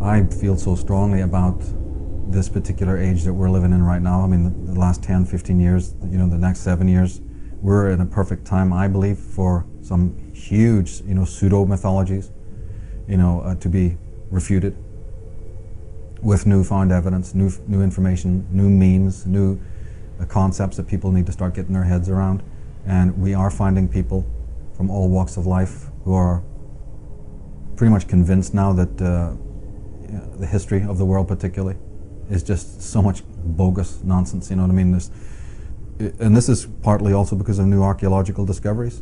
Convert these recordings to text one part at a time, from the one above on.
I feel so strongly about this particular age that we're living in right now. I mean, the last 10, 15 years, the next 7 years, we're in a perfect time, I believe, for some huge, pseudo-mythologies, to be refuted with newfound evidence, new information, new memes, new concepts that people need to start getting their heads around. And we are finding people from all walks of life who are pretty much convinced now that the history of the world particularly is just so much bogus nonsense, you know what I mean? And this is partly also because of new archaeological discoveries,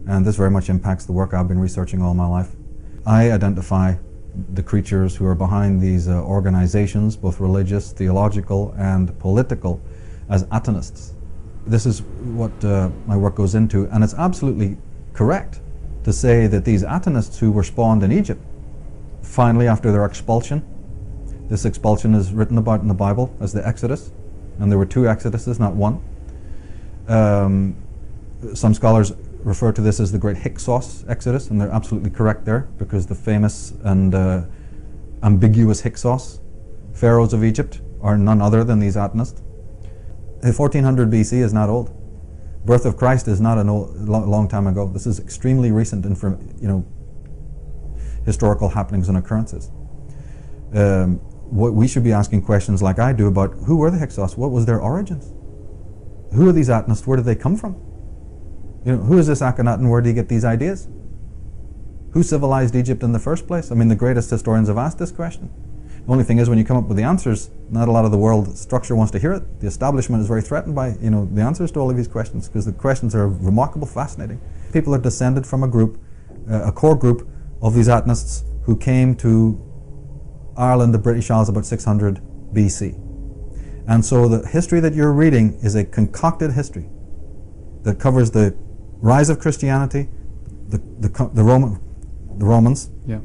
and this very much impacts the work I've been researching all my life. I identify the creatures who are behind these organizations, both religious, theological, and political, as Atonists. This is what my work goes into, and it's absolutely correct to say that these Atonists who were spawned in Egypt, finally after their expulsion, this expulsion is written about in the Bible as the Exodus, and there were 2 Exoduses, not 1. Some scholars refer to this as the Great Hyksos Exodus, and they're absolutely correct there, because the famous and ambiguous Hyksos, pharaohs of Egypt, are none other than these Atonists. 1400 BC is not old. Birth of Christ is not a long time ago. This is extremely recent, historical happenings and occurrences. What we should be asking questions like I do about who were the Hyksos, what was their origins? Who are these Atonists? Where did they come from? Who is this Akhenaten? Where did he get these ideas? Who civilized Egypt in the first place? I mean, the greatest historians have asked this question. The only thing is, when you come up with the answers, not a lot of the world structure wants to hear it. The establishment is very threatened by the answers to all of these questions, because the questions are remarkable, fascinating. People are descended from a group, a core group of these Atonists who came to Ireland, the British Isles, about 600 BC. And so the history that you're reading is a concocted history that covers the rise of Christianity, the Romans, yeah,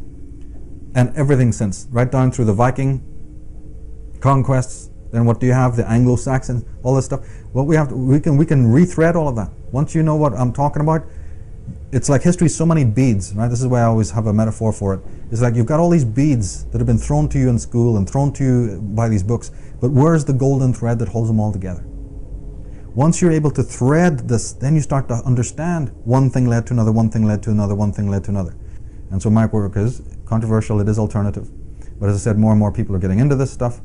and everything since, right down through the Viking conquests. Then what do you have? The Anglo-Saxons, all this stuff. Well, we can rethread all of that. Once you know what I'm talking about, it's like history is so many beads, right? This is why I always have a metaphor for it. It's like you've got all these beads that have been thrown to you in school and thrown to you by these books, but where's the golden thread that holds them all together? Once you're able to thread this, then you start to understand one thing led to another, one thing led to another, one thing led to another. And so my work is controversial, it is alternative. But as I said, more and more people are getting into this stuff.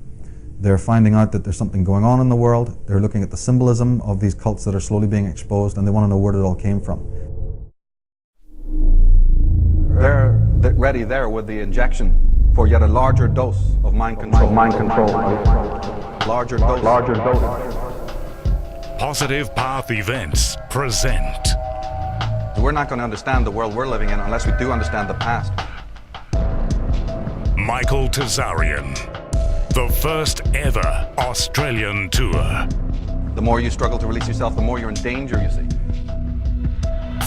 They're finding out that there's something going on in the world. They're looking at the symbolism of these cults that are slowly being exposed, and they want to know where it all came from. They're ready there with the injection for yet a larger dose of mind control. Larger dose. Positive Path Events present. We're not going to understand the world we're living in unless we do understand the past. Michael Tsarion, the first ever Australian tour. The more you struggle to release yourself, the more you're in danger, you see.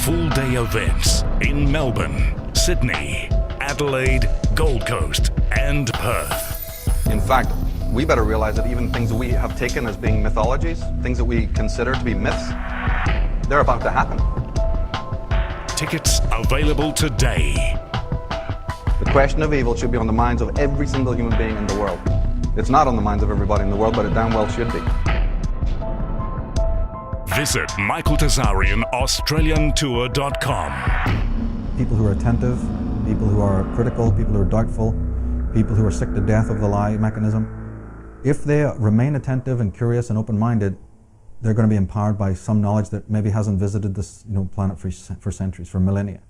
Full day events in Melbourne, Sydney, Adelaide, Gold Coast, and Perth. In fact, we better realize that even things that we have taken as being mythologies, things that we consider to be myths, they're about to happen. Tickets available today. The question of evil should be on the minds of every single human being in the world. It's not on the minds of everybody in the world, but it damn well should be. Visit michaeltsarianaustraliantour.com. People who are attentive, people who are critical, people who are doubtful, people who are sick to death of the lie mechanism, if they remain attentive and curious and open-minded, they're going to be empowered by some knowledge that maybe hasn't visited this planet for centuries, for millennia.